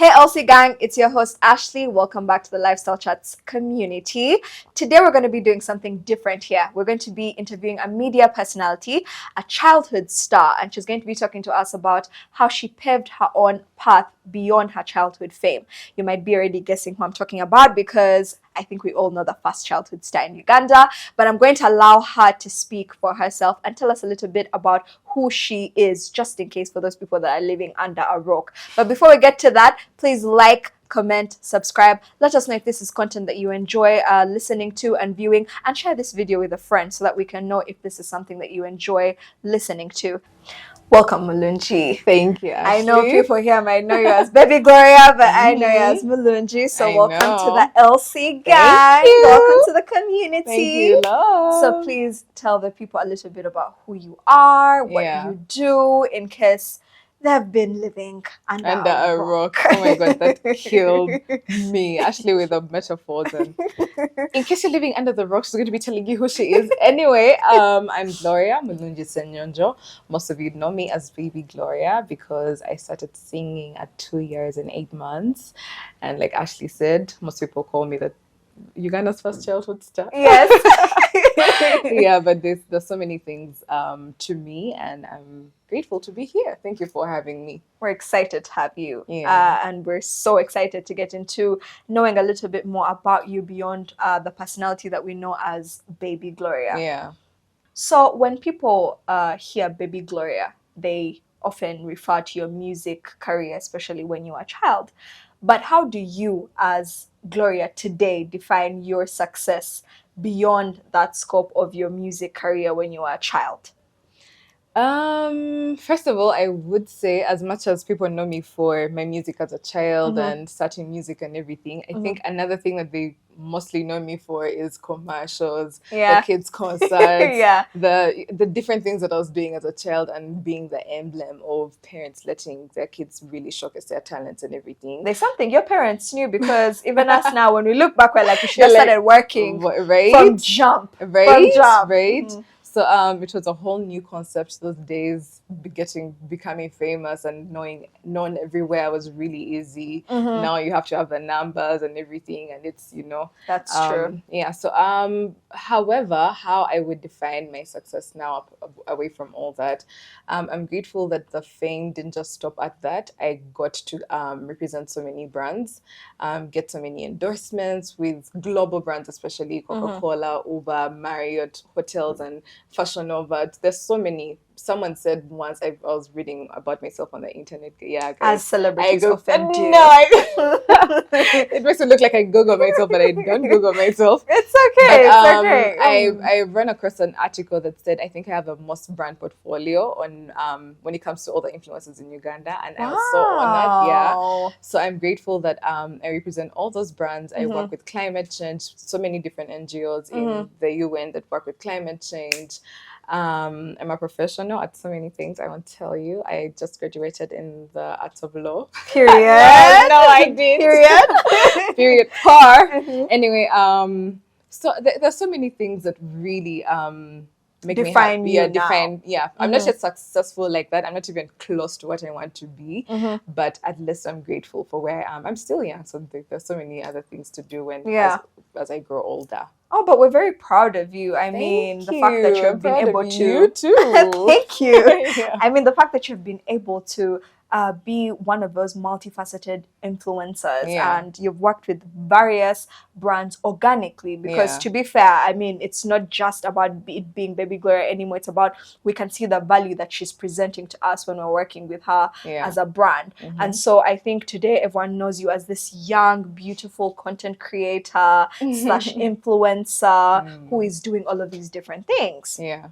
Hey LC gang, it's your host Ashley. Welcome back to the Lifestyle Chats community. Today we're going to be doing something different here. We're going to be interviewing a media personality, a childhood star, and she's going to be talking to us about how she paved her own path beyond her childhood fame. You might be already guessing who I'm talking about because I think we all know the first childhood star in Uganda, but I'm going to allow her to speak for herself and tell us a little bit about who she is, just in case for those people that are living under a rock. But before we get to that, please like, comment, subscribe. Let us know if this is content that you enjoy listening to and viewing, and share this video with a friend so that we can know if this is something that you enjoy listening to. Welcome, Mulunji. Thank you, Ashley. I know people here might know you as Baby Gloria, but I know you as Mulunji. So welcome to the LC gang. Welcome to the community. Thank you, love. So please tell the people a little bit about who you are, what you do, in case they've been living under a rock. Oh my God, that killed me. Ashley with the metaphors. And in case you're living under the rock, she's going to be telling you who she is. Anyway, I'm Gloria Mulunji Senyonjo. Most of you know me as Baby Gloria because I started singing at 2 years and 8 months. And like Ashley said, most people call me the Uganda's first childhood star. Yes. Yeah, but there's so many things to me, and I'm grateful to be here. Thank you for having me. We're excited to have you. And we're so excited to get into knowing a little bit more about you beyond the personality that we know as Baby Gloria. Yeah. So when people hear Baby Gloria, they often refer to your music career, especially when you are a child. But how do you, as Gloria today, define your success beyond that scope of your music career when you were a child? First of all, I would say, as much as people know me for my music as a child and starting music and everything, I think another thing that they mostly know me for is commercials, the kids' concerts, the different things that I was doing as a child, and being the emblem of parents letting their kids really showcase their talents and everything. There's something your parents knew, because even us now, when we look back, we're like, we should have started working from jump. So it was a whole new concept those days. Becoming famous and known everywhere was really easy. Now you have to have the numbers and everything, and it's that's true. Yeah. So however, how I would define my success now, away from all that, I'm grateful that the fame didn't just stop at that. I got to represent so many brands, get so many endorsements with global brands, especially Coca-Cola, Uber, Marriott, hotels, and Fashion Nova. There's so many. Someone said once, I was reading about myself on the internet. Yeah, guys, as celebrities often do. No, it makes me look like I Google myself, but I don't Google myself. It's okay. But, it's okay. I ran across an article that said I think I have a most brand portfolio on when it comes to all the influencers in Uganda, and I was so honored. Yeah, so I'm grateful that I represent all those brands. I work with climate change, so many different NGOs in the UN that work with climate change. I'm a professional at so many things. I won't tell you. I just graduated in the Arts of Law. Period. No, I didn't. Period. Par. Anyway, so there's so many things that really make define me happy. Define. Yeah, I'm not yet successful like that. I'm not even close to what I want to be. But at least I'm grateful for where I am. I'm still young, so there's so many other things to do as I grow older. Oh, but we're very proud of you. I mean, the fact that you've been able to... You too. Thank you. I mean, the fact that you've been able to be one of those multifaceted influencers, and you've worked with various brands organically, because to be fair, I mean, it's not just about it being Baby Gloria anymore. It's about, we can see the value that she's presenting to us when we're working with her as a brand. And so I think today everyone knows you as this young, beautiful content creator / influencer who is doing all of these different things. Yeah.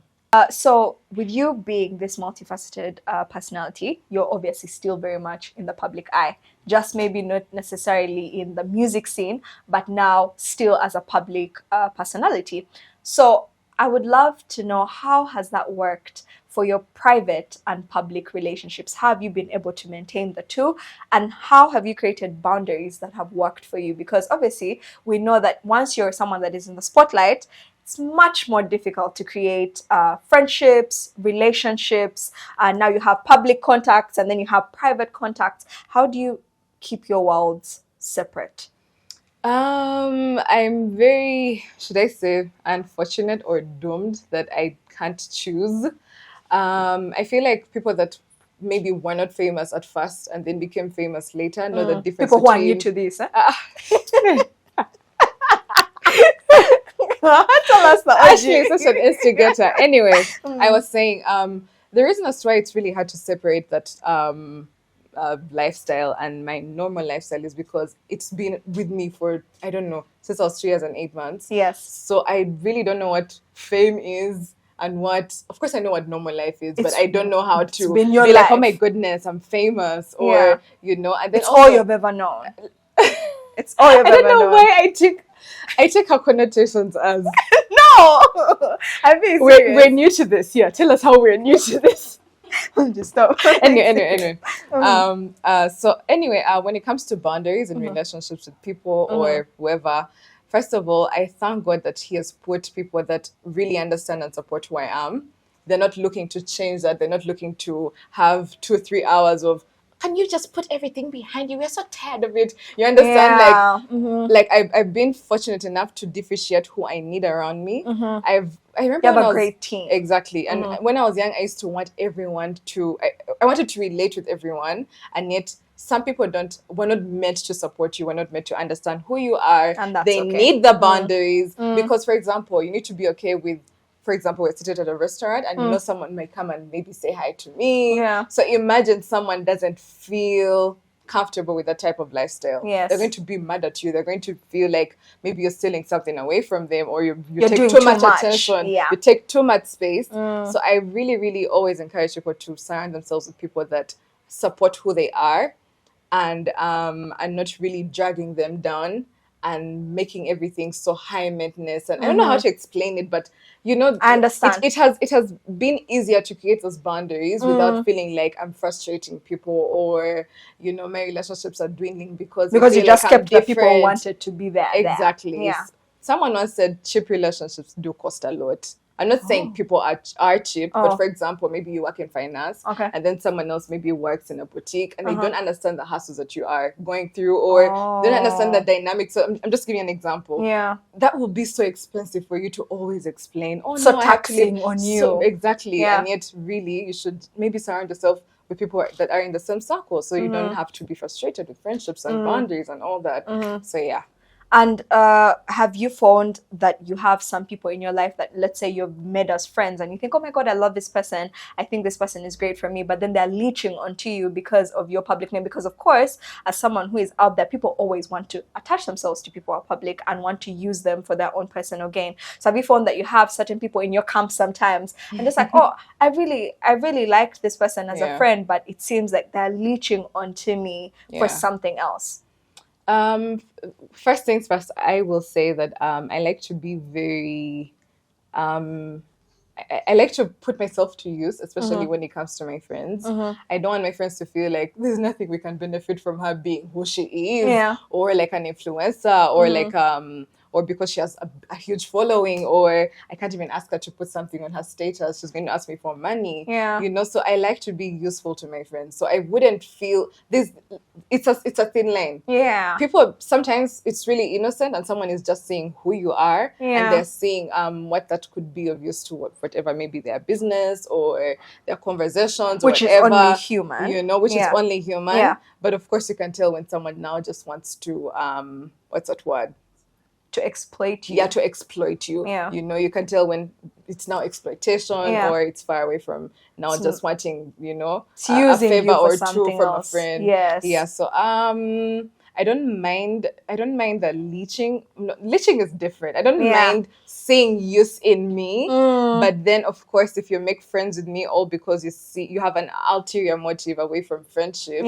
So with you being this multifaceted personality, you're obviously still very much in the public eye, just maybe not necessarily in the music scene, but now still as a public personality. So I would love to know, how has that worked for your private and public relationships? How have you been able to maintain the two? And how have you created boundaries that have worked for you? Because obviously we know that once you're someone that is in the spotlight, it's much more difficult to create friendships, relationships, and now you have public contacts and then you have private contacts. How do you keep your worlds separate? I'm very, should I say, unfortunate or doomed that I can't choose. I feel like people that maybe were not famous at first and then became famous later know the difference People who are new between. to this, eh? Ah, Tell us the Ashley OG. is such an instigator. Anyway, I was saying the reason as to why it's really hard to separate that lifestyle and my normal lifestyle is because it's been with me for, I don't know, since I was 3 years and 8 months. Yes. So I really don't know what fame is and what, of course, I know what normal life is, but I don't know how to been your be like, oh life. my goodness, I'm famous, or Yeah. and then It's also, all you've ever known. It's all you've I ever don't know known. why I take her connotations as No! I'm being we're serious. new to this. Yeah, tell us how we're new to this. Just stop. Anyway. So anyway, when it comes to boundaries and relationships with people or whoever, first of all, I thank God that He has put people that really understand and support who I am. They're not looking to change that. They're not looking to have 2 or 3 hours of, can you just put everything behind you? We're so tired of it. You understand? Yeah. Like I've been fortunate enough to differentiate who I need around me. I remember You have when a I was great team. exactly, and when I was young, I used to want everyone to. I wanted to relate with everyone, and yet some people were not meant to support you. Were not meant to understand who you are. And that's They okay. need the boundaries because, for example, you need to be okay with. For example, we're seated at a restaurant and someone might come and maybe say hi to me. Yeah. So imagine someone doesn't feel comfortable with that type of lifestyle. Yes. They're going to be mad at you. They're going to feel like maybe you're stealing something away from them, or you You're take doing too too much much. attention. Yeah. You take too much space. So I really, really always encourage people to surround themselves with people that support who they are and not really dragging them down and making everything so high maintenance. And I don't know how to explain it, but I understand. it has been easier to create those boundaries without feeling like I'm frustrating people or my relationships are dwindling because they you feel just like I'm kept the people who different. wanted to be there. Exactly. Yeah. Someone once said cheap relationships do cost a lot. I'm not saying people are cheap, but for example, maybe you work in finance, Okay. and then someone else maybe works in a boutique, and they don't understand the hassles that you are going through, or they don't understand the dynamics. So I'm just giving an example. Yeah. That would be so expensive for you to always explain. Oh So no, I have to taxing live on so you. exactly, Yeah. and yet really you should maybe surround yourself with people that are in the same circle, so you don't have to be frustrated with friendships and boundaries and all that. So yeah. And have you found that you have some people in your life that, let's say, you've made as friends and you think, oh my God, I love this person. I think this person is great for me. But then they're leeching onto you because of your public name. Because, of course, as someone who is out there, people always want to attach themselves to people who are public and want to use them for their own personal gain. So have you found that you have certain people in your camp sometimes and just like, oh, I really like this person as a friend, but it seems like they're leeching onto me for something else? First things first, I will say that I like to be very I like to put myself to use, especially when it comes to my friends. I don't want my friends to feel like there's nothing we can benefit from her being who she is, or like an influencer, or like or because she has a huge following, or I can't even ask her to put something on her status. She's going to ask me for money. So I like to be useful to my friends. So I wouldn't feel this. It's a thin line. Yeah. People sometimes it's really innocent, and someone is just seeing who you are, and they're seeing what that could be of use to whatever, maybe their business or their conversations, which whatever, is only human. Which is only human. But of course, you can tell when someone now just wants to what's that word? To exploit you. Yeah, to exploit you. Yeah. You can tell when it's now exploitation or it's far away from now just wanting, a favor or two from a friend. Yes. Yeah. So I don't mind the leeching. No, leeching is different. I don't mind seeing use in me. But then of course if you make friends with me all because you have an ulterior motive away from friendship,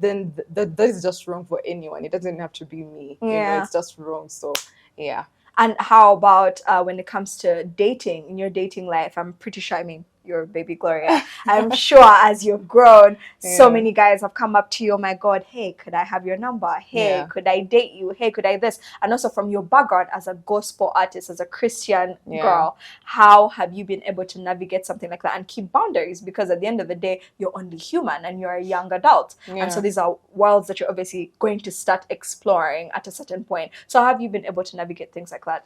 then that is just wrong for anyone. It doesn't have to be me. It's just wrong. So yeah. And how about when it comes to dating, in your dating life? I'm pretty sure, I mean, you're Baby Gloria. I'm sure as you've grown, so Yeah. many guys have come up to you, oh my God, hey, could I have your number? Hey, Yeah. could I date you? Hey, could I this? And also from your background as a gospel artist, as a Christian Yeah. girl, how have you been able to navigate something like that and keep boundaries? Because at the end of the day, you're only human and you're a young adult. And so Yeah. these are worlds that you're obviously going to start exploring at a certain point. So how have you been able to navigate things like that?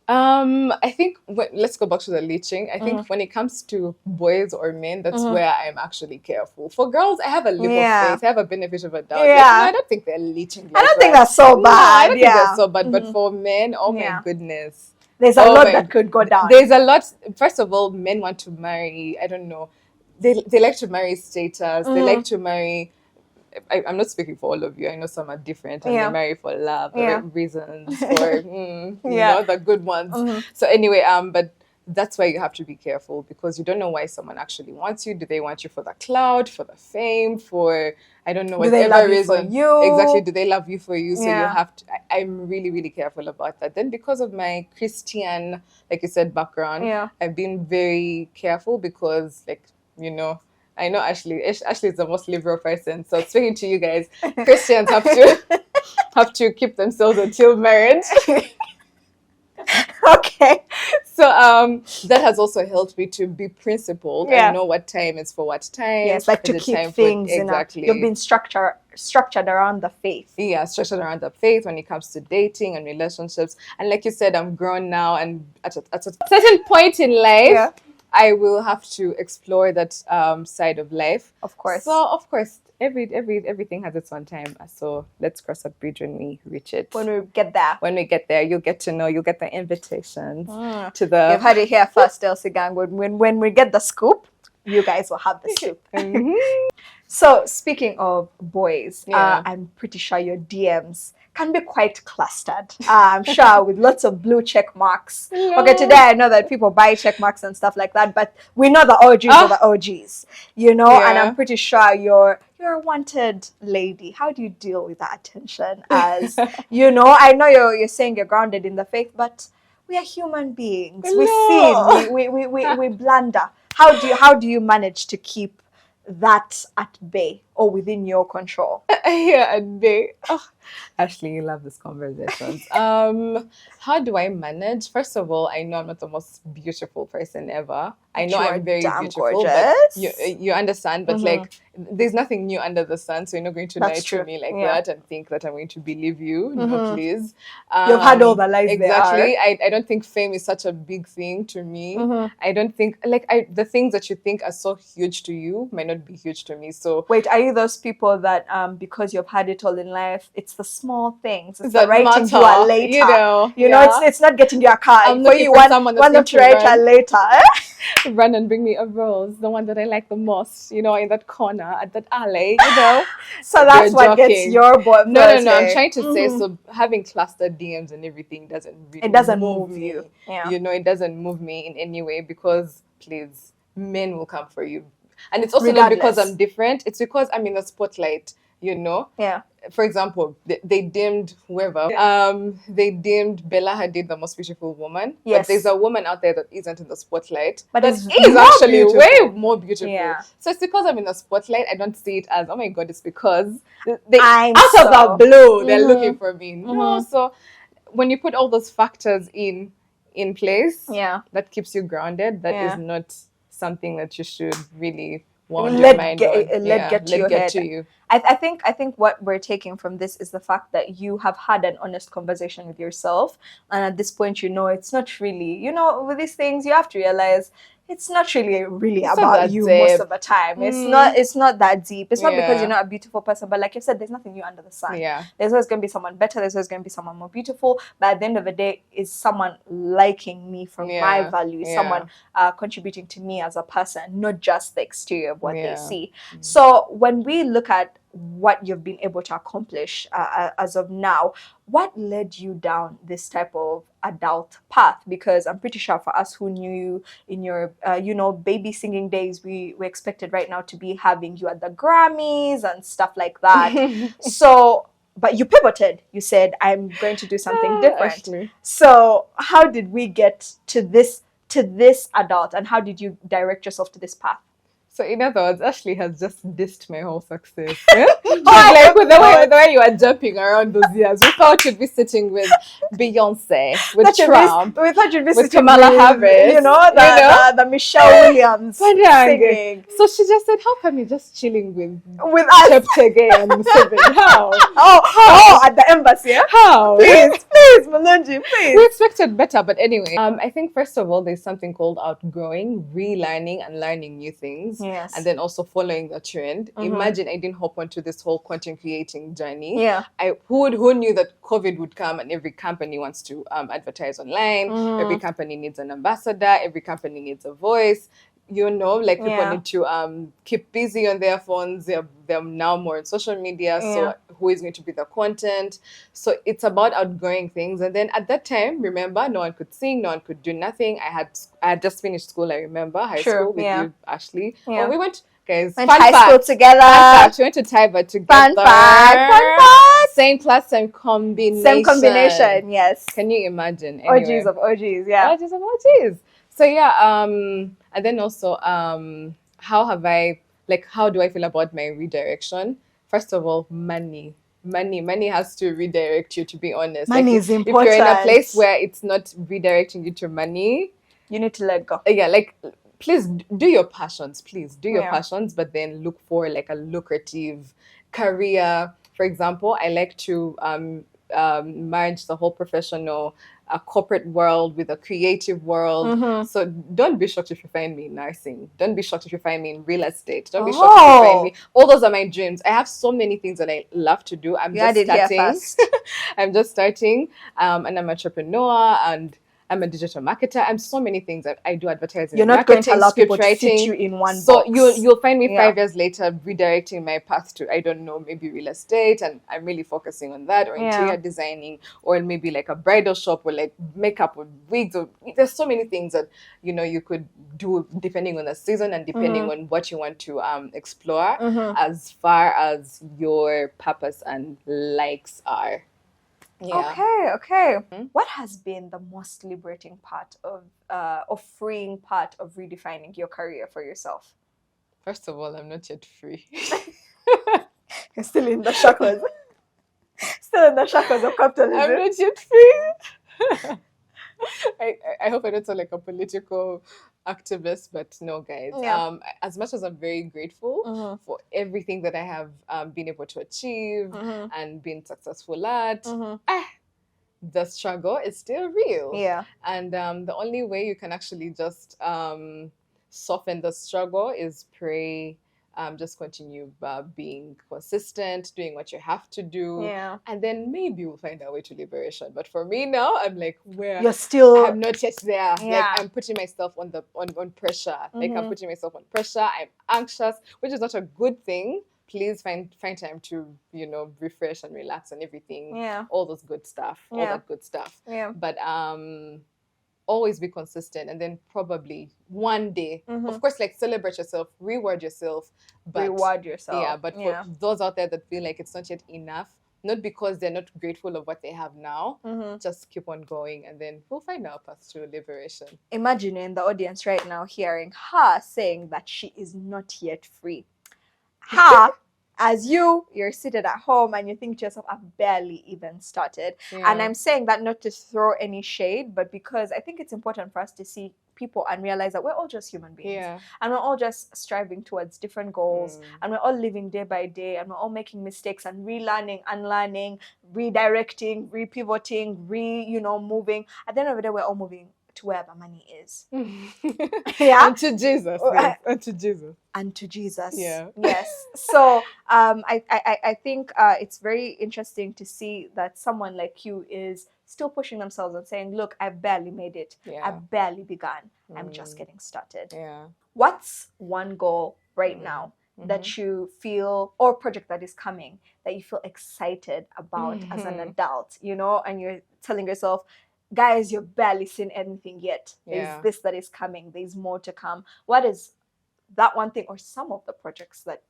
I think let's go back to the leeching. I think when it comes to boys or men, that's where I'm actually careful. For girls, I have a leap of faith. I have a benefit of a doubt. Like, no, I don't think they're leeching. I don't think that's so No, bad. I don't think that's so bad. But for men, oh my goodness, there's a lot that could go down. There's a lot. First of all, men want to marry. I don't know. They like to marry status. They like to marry. I'm not speaking for all of you. I know some are different and they marry for love, the right reasons, for you know, the good ones. So anyway, but that's why you have to be careful, because you don't know why someone actually wants you. Do they want you for the clout, for the fame, for I don't know, whatever reason? Exactly. Do they love you for you? So you have to. I'm really, really careful about that. Then because of my Christian, like you said, background, I've been very careful because, like, you know, I know Ashley. Ashley is the most liberal person. So speaking to you guys, Christians have to keep themselves until marriage. Okay. So that has also helped me to be principled and know what time is for what time. Yes, like to keep things exactly. You've been structured around the faith. Yeah, structured around the faith when it comes to dating and relationships. And like you said, I'm grown now, and at a certain point in life, I will have to explore that side of life. Of course. So of course, everything has its own time. So let's cross that bridge when we reach it. When we get there. When we get there, you'll get to know. You'll get the invitations to the. You've had it here first, Elsie Gang. When we get the scoop, you guys will have the scoop. So speaking of boys, I'm pretty sure your DMs can be quite clustered. I'm sure with lots of blue check marks. Okay, today I know that people buy check marks and stuff like that, but we know the OGs are the OGs, you know, and I'm pretty sure you're a wanted lady. How do you deal with that attention? As you know, I know you're saying you're grounded in the faith, but we are human beings. We sin. We blunder. How do you manage to keep that at bay or within your control? Yeah, at bay. Oh, Ashley, you love these conversations. How do I manage? First of all, I know I'm not the most beautiful person ever. I know I'm very beautiful, gorgeous. But you understand. But like, there's nothing new under the sun, so you're not going to lie to me like that and think that I'm going to believe you. No, please. You've had all the lies. Exactly. I don't think fame is such a big thing to me. I don't think the things that you think are so huge to you might not be huge to me. So wait, are you those people that because you've had it all in life, it's the small things, it's the writing you are later, you know, it's not getting your car. I'm looking for someone that's going to write her later. Run and bring me a rose, the one that I like the most, you know, in that corner at that alley, you know. So that's what gets your boy. No. I'm trying to say, so having clustered DMs and everything doesn't move you. Yeah. You know, it doesn't move me in any way, because please, men will come for you, and it's also not because I'm different. It's because I'm in the spotlight. You know. Yeah. For example, they deemed whoever. They deemed Bella Hadid the most beautiful woman. Yes. But there's a woman out there that isn't in the spotlight. But is actually beautiful. Way more beautiful. Yeah. So it's because I'm in the spotlight. I don't see it as, oh my God, it's because they out of the blue they're looking for me. No. So when you put all those factors in place, that keeps you grounded. That is not something that you should really let get to your head. I think what we're taking from this is the fact that you have had an honest conversation with yourself, and at this point, you know, it's not really, you know, with these things you have to realize it's not really about you most of the time. It's not that deep. It's not because you're not a beautiful person, but like you said, there's nothing new under the sun. Yeah. There's always going to be someone better. There's always going to be someone more beautiful. But at the end of the day, is someone liking me for my values, someone contributing to me as a person, not just the exterior of what they see. So when we look at what you've been able to accomplish as of now, what led you down this type of adult path? Because I'm pretty sure for us who knew you in your baby singing days, we expected right now to be having you at the Grammys and stuff like that. So but you pivoted. You said, I'm going to do something different. Actually. So how did we get to this to this adult, and how did you direct yourself to this path? So in other words, Ashley has just dissed my whole success. Eh? Like with the way you are jumping around those years, we thought you'd be sitting with Beyonce, with Trump, We thought you'd be with sitting Kamala with, Harris, the Michelle Williams singing. So she just said, "How come you're just chilling with us. Cheptegei and Museveni? How? At the embassy, yeah? How? Please, Malonji, please. We expected better, but anyway. I think first of all, there's something called outgrowing, relearning, and learning new things. Yes. And then also following the trend. Imagine I didn't hop onto this whole content creating journey. Yeah. Who knew that COVID would come and every company wants to advertise online. Every company needs an ambassador. Every company needs a voice. Like people need to keep busy on their phones. They're now more on social media. So who is going to be the content? So it's about outgrowing things. And then at that time, remember, no one could sing, no one could do nothing. I had just finished school. I remember high school with you, Ashley. Yeah. Oh, we went. Guys, went high school together. We went to Taiba together. Fun fact. Same class, same combination. Same combination, yes. Can you imagine? Anyway. OGs of OGs, yeah. OGs of OGs. So yeah, and then also, how do I feel about my redirection? First of all, money has to redirect you, to be honest. Money is important. If you're in a place where it's not redirecting you to money, you need to let go. Please do your passions. Please do your passions, but then look for like a lucrative career. For example, I like to merge the whole professional corporate world with a creative world. So don't be shocked if you find me in nursing. Don't be shocked if you find me in real estate. Don't be shocked if you find me. All those are my dreams. I have so many things that I love to do. I'm just starting. I'm just starting. And I'm an entrepreneur, and I'm a digital marketer. I'm so many things. I do advertising. You're not going to allow people to fit you in one box. So you'll find me 5 years later redirecting my path to, I don't know, maybe real estate, and I'm really focusing on that, or interior designing, or maybe like a bridal shop, or like makeup or wigs. Or there's so many things that you could do depending on the season and depending on what you want to explore, as far as your purpose and likes are. Yeah. Okay. What has been the most liberating part of or freeing part of redefining your career for yourself? First of all, I'm not yet free. You're still in the shackles. Still in the shackles of capitalism. I'm not yet free. I hope I don't sound like a political activist, but no, guys. As much as I'm very grateful for everything that I have been able to achieve and been successful at, the struggle is still real. Yeah. And the only way you can actually just soften the struggle is pray. Just continue being consistent, doing what you have to do, and then maybe you'll find a way to liberation. But for me now, I'm like, I'm not yet there. Like I'm putting myself on pressure. Like I'm putting myself on pressure. I'm anxious, which is not a good thing. Please find time to refresh and relax and everything. All those good stuff. All that good stuff. But always be consistent, and then probably one day, of course, like celebrate yourself, reward yourself, but for those out there that feel like it's not yet enough, not because they're not grateful of what they have now, just keep on going, and then we'll find our path to liberation. Imagining the audience right now hearing her saying that she is not yet free. Her as you're seated at home and you think to yourself, I've barely even started. And I'm saying that not to throw any shade, but because I think it's important for us to see people and realize that we're all just human beings. And we're all just striving towards different goals. And we're all living day by day. And we're all making mistakes and relearning, unlearning, redirecting, repivoting, moving. At the end of the day, we're all moving to where the money is. And to Jesus. And to Jesus. And to Jesus. Yes. So I think it's very interesting to see that someone like you is still pushing themselves and saying, look, I've barely made it. I've barely begun. I'm just getting started. What's one goal right now that you feel, or project that is coming, that you feel excited about as an adult, and you're telling yourself, guys, you've barely seen anything yet. There's this that is coming. There's more to come. What is that one thing, or some of the projects that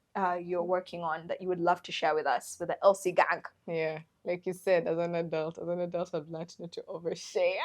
you're working on that you would love to share with us, with the LC gang? like you said, as an adult, I've learned not to overshare.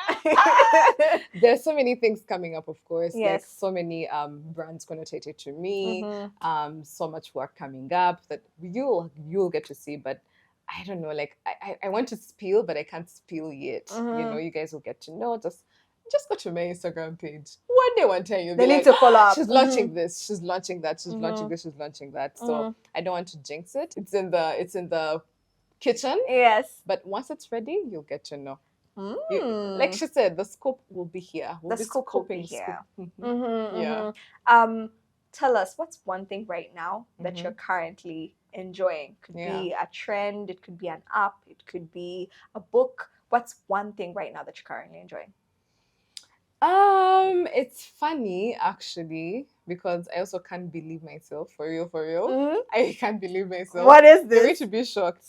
There's so many things coming up, of course. Like Yes. so many brands connotated to me. Mhm. So much work coming up that you'll get to see. But I don't know. Like I want to spill, but I can't spill yet. You know, Mhm. you guys will get to know. Just go to my Instagram page. One day, one time, you'll They be need like, to follow up. she's launching this, she's launching that, she's launching Mhm. this, she's launching that. So Mhm. I don't want to jinx it. It's in the kitchen. Yes. But once it's ready, you'll get to know. Like Mm. she said, the scope will be here. We'll The be scope will be scoping. here. Yeah. Tell us, what's one thing right now that Mhm. you're currently enjoying? Could Yeah. be a trend, it could be an app, it could be a book. What's one thing right now that you're currently enjoying? It's funny actually because I also can't believe myself for real, for real. Mhm. I can't believe myself. What is You're going this? to be shocked.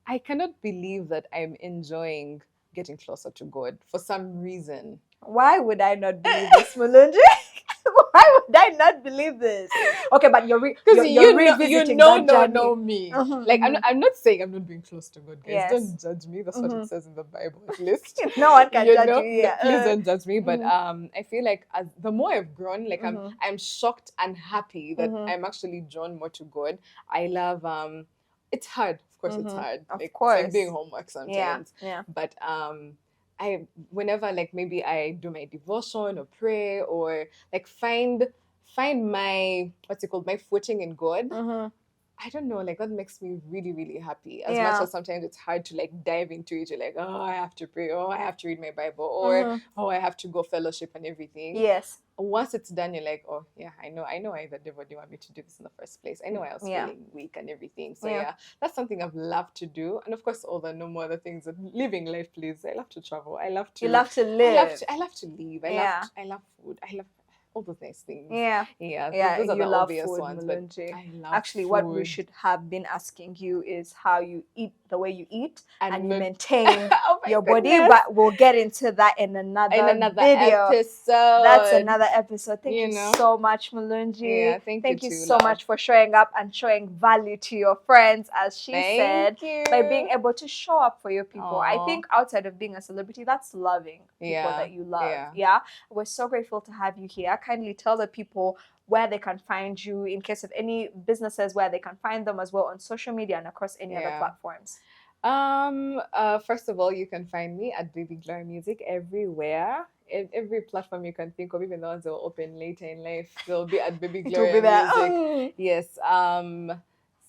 I cannot believe that I'm enjoying getting closer to God for some reason. Why would I not believe this, Mulunji? Why would I not believe this? Okay, but Because you're revisiting that journey. know me. Mhm, Like mhm. I'm not saying I'm not being close to God, guys. Yes. Don't judge me. That's what it Mhm. says in the Bible, at least. No one can judge you. No, Yeah. please don't judge me. But Mhm. I feel like as the more I've grown, like Mhm. I'm shocked and happy that Mhm. I'm actually drawn more to God. I love it's hard. Of course it's Mhm. hard. Of Like it's course. like doing homework Yeah. sometimes. Yeah. But I whenever like maybe I do my devotion or pray or like find my what's it called, my footing in God. Mhm. I don't know, like that makes me really, really happy. As much Yeah. as sometimes it's hard to like dive into it, you're like, oh, I have to pray, oh, I have to read my Bible, or Mhm. oh, I have to go fellowship and everything. Yes. Once it's done, you're like, oh yeah, I know why the devil didn't want me to do this in the first place. I know I was Yeah. feeling weak and everything. So Yeah. yeah, that's something I've loved to do. And of course, all the normal other things that living life, please. I love to travel. I love to You love to live. I love to live. Yeah. I love food. I love all those nice things. Yeah. Yeah. Yeah, Those are you the love obvious food, ones, but Mulunji. I love Actually, what we food. should have been asking you is how you eat, the way you eat, and you not- maintain Oh my your body. goodness. But we'll get into that in another video. episode. That's another episode. Thank you, You know? so much, Mulunji. Yeah, thank you too, so love. much for showing up and showing value to your friends, as she said, Thank you. by being able to show up for your people. I Aw. think outside of being a celebrity, that's loving people Yeah, that you love. yeah. Yeah. We're so grateful to have you here. Kindly tell the people where they can find you, in case of any businesses, where they can find them as well on social media and across any other Yeah. platforms. First of all, you can find me at Baby Gloria Music everywhere. Every platform you can think of, even the ones that will open later in life, they'll be at Baby It will Gloria be there. Music. Yes.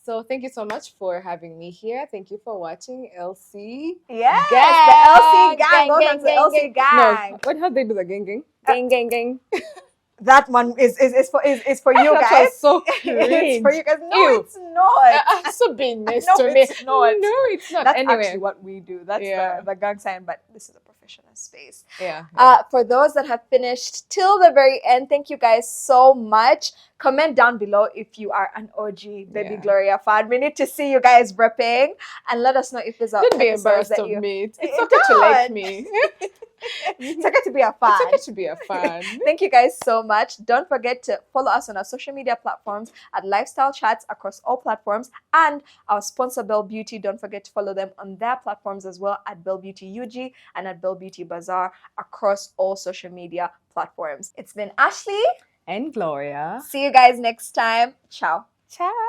So thank you so much for having me here. Thank you for watching LC. Yes, Gang. the LC gang. Gang, Welcome gang, to the gang, LC gang. gang. No, what how they do the gang gang? Gang gang gang. That one is for you That guys. was so It's for cringe. you guys. No, Ew. it's not. So being nice No, to me. it's not. No, it's not. That's Anyway. actually what we do. That's Yeah. the gang sign, but this is a professional space. Yeah. For those that have finished till the very end, thank you guys so much. Comment down below if you are an OG Baby Yeah. Gloria fan. We need to see you guys repping, and let us know if there's Don't be episodes embarrassed that of you. me. It's Don't. okay to like me. It's okay to be a fan. It's okay to be a fan. Thank you guys so much. Don't forget to follow us on our social media platforms at Lifestyle Chats across all platforms, and our sponsor Bell Beauty. Don't forget to follow them on their platforms as well, at Bell Beauty UG and at Bell Beauty Bazaar across all social media platforms. It's been Ashley And Gloria. See you guys next time. Ciao. Ciao.